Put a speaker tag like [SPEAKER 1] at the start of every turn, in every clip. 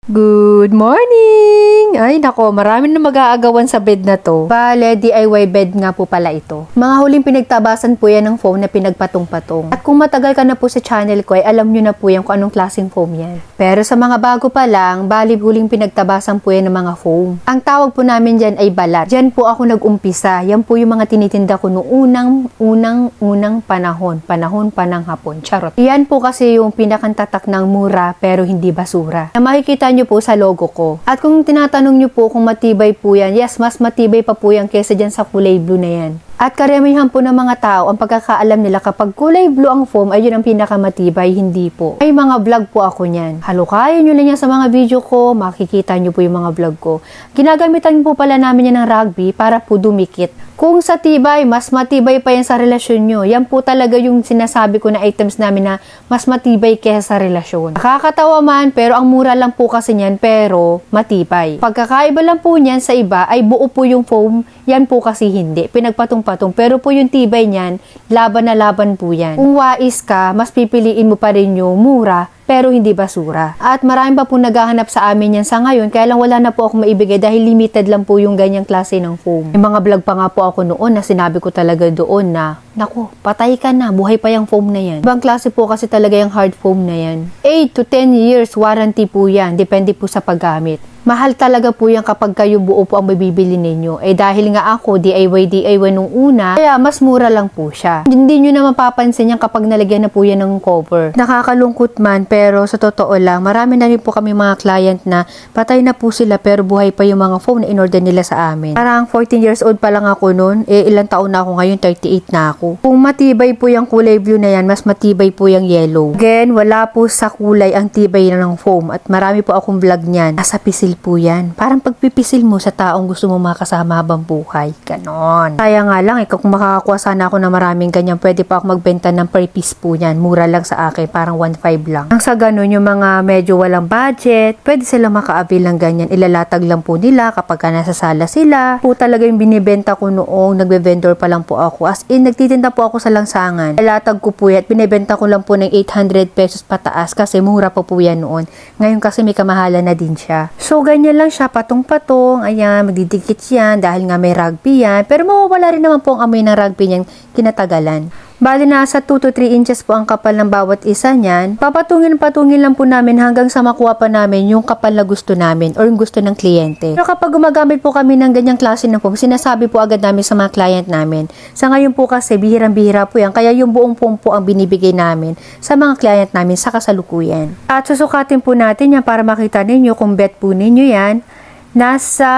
[SPEAKER 1] Good morning! Ay nako, marami na mag-aagawan sa bed na to. Bale, DIY bed nga po pala ito. Mga huling pinagtabasan po yan ng foam na pinagpatong-patong. At kung matagal ka na po sa channel ko, ay alam nyo na po yan kung anong klaseng foam yan. Pero sa mga bago pa lang, bali huling pinagtabasan po yan ng mga foam. Ang tawag po namin dyan ay balat. Dyan po ako nag-umpisa. Yan po yung mga tinitinda ko noong unang panahon. Panahon pa ng hapon. Charot. Yan po kasi yung pinakantatak ng mura pero hindi basura. Na makikita nyo po sa logo ko. At kung tinatanong nyo po kung matibay po yan, yes, mas matibay pa po yan kesa dyan sa kulay blue na yan. At karamihan po ng mga tao, ang pagkakaalam nila kapag kulay blue ang foam, ay yun ang pinakamatibay, hindi po. Ay mga vlog po ako niyan. Halukayan nyo lang yan sa mga video ko, makikita nyo po yung mga vlog ko. Ginagamitan po pala namin yan ng rugby para po dumikit. Kung sa tibay, mas matibay pa yan sa relasyon nyo. Yan po talaga yung sinasabi ko na items namin na mas matibay kesa sa relasyon. Nakakatawa man, pero ang mura lang po kasi niyan, pero matibay. Pagkakaiba lang po niyan sa iba, ay buo po yung foam, yan po kasi hindi. Pinagpatong-patong, pero po yung tibay niyan, laban na laban po yan. Kung wais ka, mas pipiliin mo pa rin yung mura, pero hindi basura. At marami pa po naghahanap sa amin yan sa ngayon, kaya lang wala na po ako maibigay dahil limited lang po yung ganyang klase ng foam. May mga vlog pa nga po ako noon na sinabi ko talaga doon na, naku, patay ka na, buhay pa yung foam na yan. Ibang klase po kasi talaga yung hard foam na yan. 8 to 10 years warranty po yan, depende po sa paggamit. Mahal talaga po yan kapag kayo buo po ang mabibili ninyo. Eh dahil nga ako, DIY nung una, kaya mas mura lang po siya. Hindi nyo na mapapansin yan kapag nalagyan na po yan ng cover. Nakakalungkot man, pero sa totoo lang, marami na rin po kami mga client na patay na po sila pero buhay pa yung mga foam na in-order nila sa amin. Parang 14 years old pa lang ako noon, ilang taon na ako ngayon, 38 na ako. Kung matibay po yung kulay blue na yan, mas matibay po yung yellow. Again, wala po sa kulay ang tibay ng foam at marami po akong vlog niyan. Nasa pisil po yan. Parang pagpipisil mo sa taong gusto mo makasama habang buhay. Ganon. Kaya nga lang, kung makakakuha sana ako na maraming ganyan, pwede pa ako magbenta ng per piece po yan. Mura lang sa akin, parang 1.5 lang. Ang sa ganon, yung mga medyo walang budget, pwede sila maka-avail ng ganyan. Ilalatag lang po nila kapag nasa sala sila. Po talaga yung binibenta ko noong nagbe-vendor pa lang po ako. As in, nagtitinda po ako sa langsangan. Ilalatag ko po yan at binibenta ko lang po ng 800 pesos pataas kasi mura pa po yan noon. Ngayon kasi may kamahalan na din siya. So, ganyan lang siya, patong-patong, ayan, magdidikit yan dahil nga may rugby yan. Pero mawawala rin naman po ang amoy ng rugby niyan kinatagalan. Bali nasa 2 to 3 inches po ang kapal ng bawat isa niyan. Papatungin lang po namin hanggang sa makuha pa namin yung kapal na gusto namin or yung gusto ng kliyente. Pero kapag gumagamit po kami ng ganyang klase ng foam, sinasabi po agad namin sa mga client namin. Sa ngayon po kasi bihirang-bihira po yan, kaya yung buong foam po ang binibigay namin sa mga client namin sa kasalukuyan. At susukatin po natin yan para makita ninyo kung bet po ninyo yan. Nasa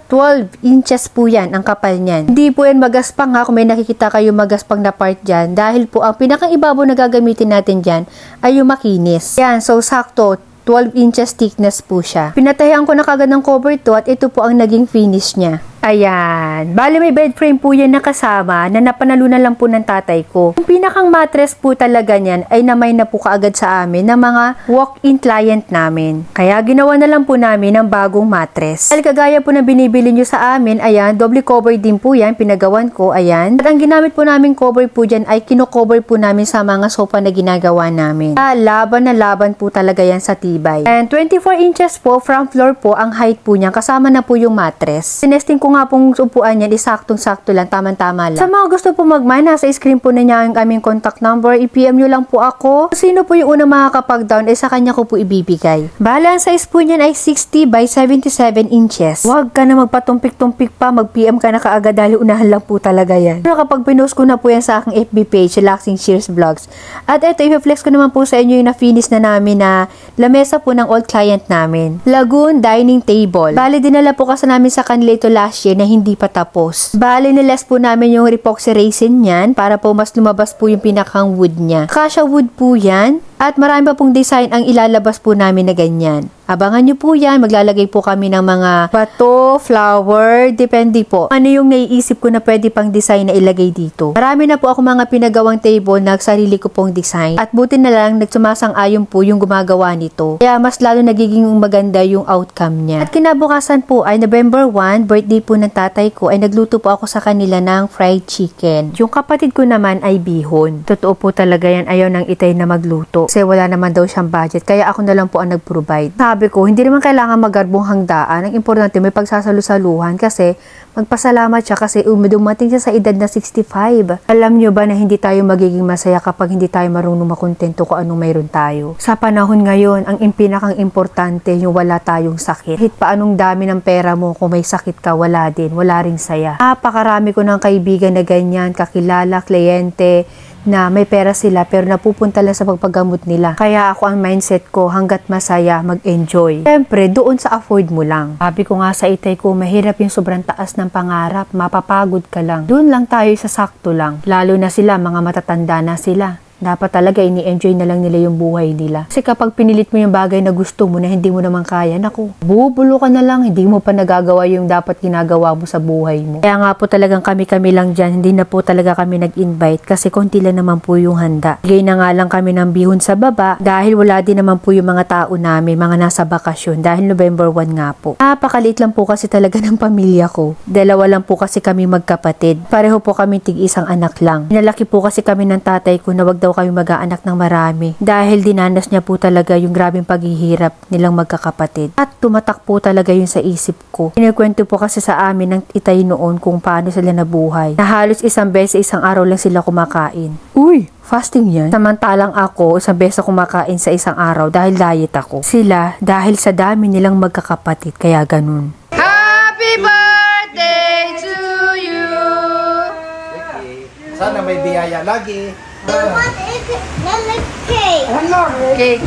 [SPEAKER 1] 12 inches po yan ang kapal niyan. Hindi po yan magaspang ha, kung may nakikita kayo magaspang na part dyan. Dahil po ang pinakaibabaw na gagamitin natin dyan ay yung makinis. Yan, so sakto. 12 inches thickness po siya. Pinatahian ko na kagad ng cover to at ito po ang naging finish niya. Ayan. Bali may bed frame po yan na kasama na napanalunan lang po ng tatay ko. Yung pinakang mattress po talaga niyan ay namay na po kaagad sa amin ng mga walk-in client namin. Kaya ginawa na lang po namin ng bagong mattress. Dahil kagaya po na binibili nyo sa amin, ayan, double cover din po yan, pinagawan ko, ayan. At ang ginamit po namin cover po dyan ay kino-cover po namin sa mga sofa na ginagawa namin. Laban na laban po talaga yan sa tibay. And 24 inches po from floor po ang height po niya, kasama na po yung mattress. Sinesting ko nga pong upuan yan, isaktong-sakto lang, tamang-tama lang. Sa mga gusto po magmana, sa screen po na niya ang aming contact number, i-PM nyo lang po ako. Sino po yung unang makakapag-down, sa kanya ko po ibibigay. Bala, ang size po niyan ay 60 by 77 inches. Huwag ka na magpatumpik-tumpik pa, mag-PM ka na kaagad dahil unahan lang po talaga yan. Pero kapag pinost ko na po yan sa aking FB page, Relaxing Cheers Vlogs. At eto, i-flex ko naman po sa inyo yung na-finish na namin na lamesa po ng old client namin. Lagoon Dining Table. Bali, dinala po kasi namin sa kanila ito last year na hindi pa tapos. Bali, niles po namin yung epoxy resin niyan para po mas lumabas po yung pinakang wood niya. Acacia wood po yan. At marami pa pong design ang ilalabas po namin na ganyan. Abangan nyo po yan. Maglalagay po kami ng mga bato, flower, depende po. Ano yung naiisip ko na pwede pang design na ilagay dito. Marami na po ako mga pinagawang table na sarili ko pong design. At buti na lang nagsumasang-ayon po yung gumagawa nito. Kaya mas lalo nagiging maganda yung outcome niya. At kinabukasan po ay November 1, birthday po ng tatay ko, ay nagluto po ako sa kanila ng fried chicken. Yung kapatid ko naman ay bihon. Totoo po talaga yan, ayaw ng itay na magluto. magluto kasi wala naman daw siyang budget kaya ako na lang po ang nag-provide. Sabi ko, hindi naman kailangan magarbong hangdaan. Ang importante may pagsasalu-saluhan kasi magpasalamat siya kasi dumating siya sa edad na 65. Alam nyo ba na hindi tayo magiging masaya kapag hindi tayo marunong makontento kung anong mayroon tayo? Sa panahon ngayon, ang pinakang importante yung wala tayong sakit. Kahit pa anong dami ng pera mo, kung may sakit ka, wala din. Wala ring saya. Napakarami ko ng kaibigan na ganyan, kakilala, kliyente, na may pera sila pero napupunta lang sa pagpagamot nila. Kaya ako ang mindset ko, hanggat masaya, mag-enjoy. Siyempre, doon sa afford mo lang. Sabi ko nga sa itay ko, mahirap yung sobrang taas ng pangarap, mapapagod ka lang. Doon lang tayo sa sakto lang. Lalo na sila, mga matatanda na sila. Dapat talaga ini-enjoy na lang nila yung buhay nila. Kasi kapag pinilit mo yung bagay na gusto mo na hindi mo naman kaya, naku, bubulo ka na lang, hindi mo pa nagagawa yung dapat ginagawa mo sa buhay mo. Kaya nga po talagang kami-kami lang dyan, hindi na po talaga kami nag-invite kasi konti lang naman po yung handa. Bigay na nga lang kami ng bihon sa baba dahil wala din naman po yung mga tao namin, mga nasa bakasyon dahil November 1 nga po. Napakaliit lang po kasi talaga ng pamilya ko. Dalawa lang po kasi kami magkapatid. Pareho po kami tig-isang anak lang. Pinalaki po kasi kami ng tatay ko na wag daw kami mag-aanak ng marami dahil dinanas niya po talaga yung grabing paghihirap nilang magkakapatid. At tumatak po talaga yun sa isip ko. Kinikwento po kasi sa amin ng itay noon kung paano sila nabuhay. Na halos isang beses isang araw lang sila kumakain. Uy! Fasting yan. Samantalang ako, isang beses kumakain sa isang araw dahil diet ako. Sila, dahil sa dami nilang magkakapatid, kaya ganun.
[SPEAKER 2] Happy birthday to you!
[SPEAKER 3] Sana may biyaya lagi.
[SPEAKER 2] Cake.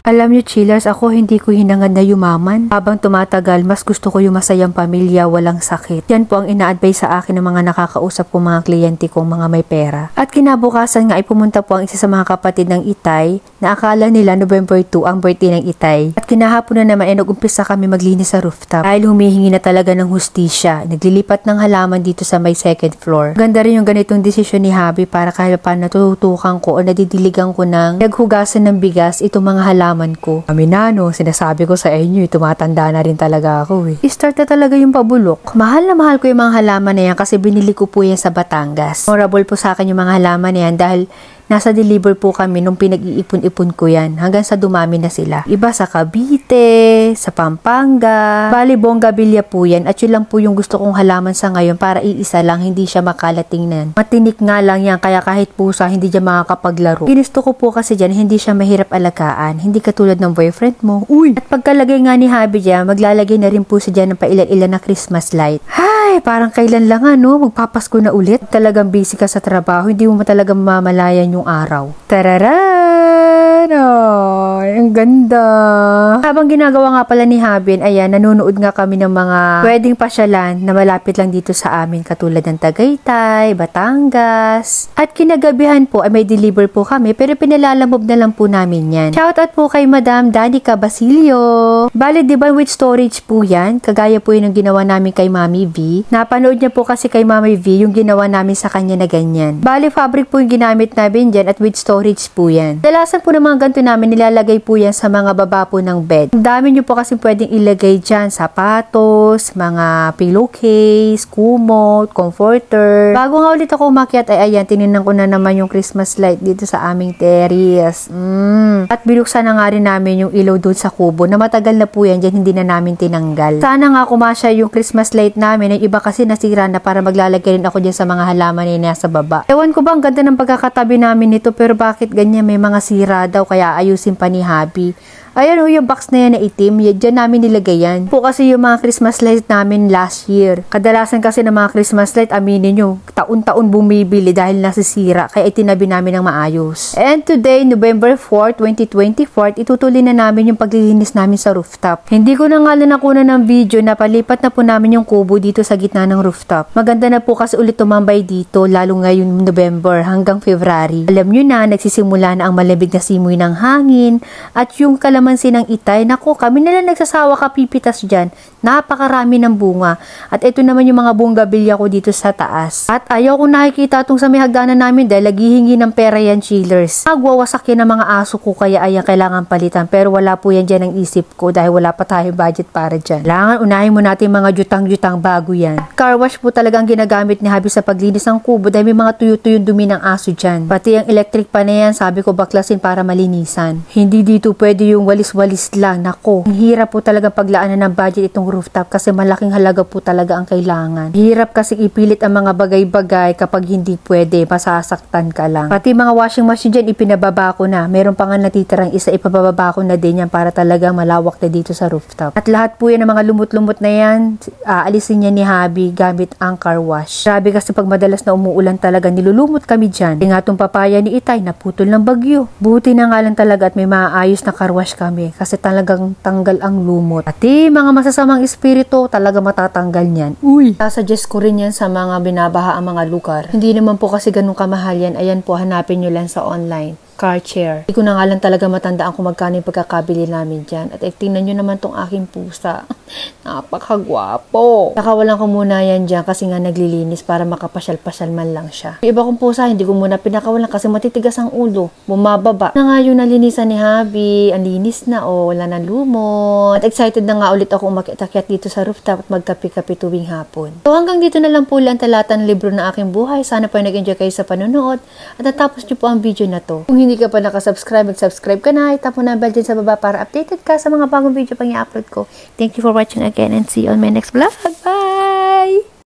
[SPEAKER 1] Alam niyo, chillers, ako hindi ko hinangad na yumaman. Habang tumatagal, mas gusto ko yung masayang pamilya, walang sakit. Yan po ang ina-advise sa akin ng mga nakakausap kong mga kliyente kong mga may pera. At kinabukasan nga ay pumunta po ang isa sa mga kapatid ng itay na akala nila November 2 ang birthday ng itay. At kinahapon na naman ay nag-umpisa kami maglinis sa rooftop dahil humihingi na talaga ng hustisya. Naglilipat ng halaman dito sa may second floor. Ganda rin yung ganitong desisyon ni Habi para kahit pa natutukan ko o nadidiligan ko ng naghugasan ng bigas itong mga halaman ko. Aminano, sinasabi ko sa inyo, tumatanda na rin talaga ako eh. I-start na talaga yung pabulok. Mahal na mahal ko yung mga halaman na yan kasi binili ko po yan sa Batangas. Memorable po sa akin yung mga halaman na yan dahil nasa deliver po kami nung pinag-iipon-ipon ko yan hanggang sa dumami na sila. Iba sa Cavite, sa Pampanga, bali bonggabilya po yan at yun lang po yung gusto kong halaman sa ngayon para iisa lang, hindi siya makalatingnan. Matinik nga lang yan kaya kahit pusa hindi dyan makakapaglaro. Ginusto ko po kasi dyan hindi siya mahirap alagaan, hindi katulad ng boyfriend mo. Uy! At pagkalagay nga ni Habi dyan, maglalagay na rin po siya dyan ng pailan-ilan na Christmas light. Ay, parang kailan lang magpapasko na ulit. Talagang busy ka sa trabaho, hindi mo talaga mamalayan yung araw. Tararan! Ay, ang ganda! Habang ginagawa nga pala ni Habin, ayan, nanonood nga kami ng mga pwedeng pasyalan na malapit lang dito sa amin katulad ng Tagaytay, Batangas. At kinagabihan po ay may deliver po kami pero pinalalamob na lang po namin yan. Shoutout po kay Madam Danica Basilio. Bale, diba with storage po yan? Kagaya po yun ang ginawa namin kay Mami V. Napanood niya po kasi kay Mami V yung ginawa namin sa kanya na ganyan. Bale, fabric po yung ginamit namin dyan at with storage po yan. Dalasan po ng mga ganito namin, nilalagay po yan sa mga baba po ng bed. Ang dami nyo po kasi pwedeng ilagay dyan, sapatos, mga pillowcase, kumot, comforter. Bago nga ulit ako umakyat ay ayan, tininan ko na naman yung Christmas light dito sa aming terrace. At binuksan na nga rin namin yung ilaw doon sa kubo na matagal na po yan dyan, hindi na namin tinanggal. Sana nga kumasya yung Christmas light namin, yung iba kasi nasira na para maglalagay rin ako dyan sa mga halaman na nasa baba. Ewan ko ba, ang ganda ng pagkakatabi namin nito pero bakit ganyan, may mga sira daw kaya ayusin pa ni Habi. Ayan yung box na yan na itim, dyan namin nilagay yan. Po kasi yung mga Christmas light namin last year. Kadalasan kasi ng mga Christmas light, aminin nyo, taon-taon bumibili dahil nasisira, kaya itinabi namin ng maayos. And today, November 4, 2024, itutuloy na namin yung paglilinis namin sa rooftop. Hindi ko na nga nakuha ng video na palipat na po namin yung kubo dito sa gitna ng rooftop. Maganda na po kasi ulit tumambay dito, lalo ngayon November hanggang February. Alam nyo na, nagsisimula na ang malamig na simoy ng hangin at yung kalaman kalamansi ng itay. Naku, kami nila nagsasawa kapipitas dyan. Napakarami ng bunga. At ito naman yung mga bonggabilya ko dito sa taas. At ayaw ko nakikita itong sa may hagdanan namin dahil naghihingi ng pera yan, chillers. Nagwawasak yan ng mga aso ko kaya ayan kailangan palitan. Pero wala po yan dyan ang isip ko dahil wala pa tayong budget para dyan. Kailangan unahin mo natin mga jutang-jutang bago yan. Car wash po talagang ginagamit ni Habi sa paglinis ng kubo dahil may mga tuyo-tuyong dumi ng aso dyan. Pati ang electric pa na yan, sabi ko baklasin para malinisan. Hindi dito pwede yung walis-walis lang. Nako, ang hirap po talaga paglaanan ng budget itong rooftop kasi malaking halaga po talaga ang kailangan. Hirap kasi ipilit ang mga bagay-bagay kapag hindi pwede, masasaktan ka lang. Pati mga washing machine dyan, ipinababa ko na. Meron pa nga natitirang isa, ipababa ko na din yan para talagang malawak na dito sa rooftop. At lahat po yan ng mga lumot-lumot na yan, aalisin niya ni Habi gamit ang car wash. Grabe kasi pag madalas na umuulan talaga, nilulumot kami dyan. Kaya nga itong papaya ni Itay, naputol ng bagyo. Buti na nga lang talaga at may maayos na car wash kami kasi talagang tanggal ang lumot. Pati mga masasamang espiritu, talaga matatanggal niyan. Uy! Sasuggest ko rin yan sa mga binabaha ang mga lugar. Hindi naman po kasi ganun kamahal yan. Ayan po, hanapin nyo lang sa online. Car chair. Hindi ko na nga lang talaga matandaan kung magkano yung pagkakabili namin dyan. At tingnan nyo naman tong aking pusa. Napakagwapo. Nakawalan ko muna yan dyan kasi nga naglilinis para makapasyal-pasyal man lang siya. Yung iba kong pusa, hindi ko muna pinakawalan kasi matitigas ang ulo. Bumababa. Na nga yung nalinisan ni Habi. Ang linis na wala na lumot. At excited na nga ulit ako umakyat dito sa rooftop at magkape-kape tuwing hapon. So hanggang dito na lang po lang talatan libro na aking buhay. Sana po nag-enjoy kayo sa panonood. At natapos nyo po ang video na to. Kung hindi ka pa nakasubscribe, mag-subscribe ka na. Itapon na bell dyan sa baba para updated ka sa mga bagong video pang i-upload ko. Thank you for watching again and see you on my next vlog. Bye!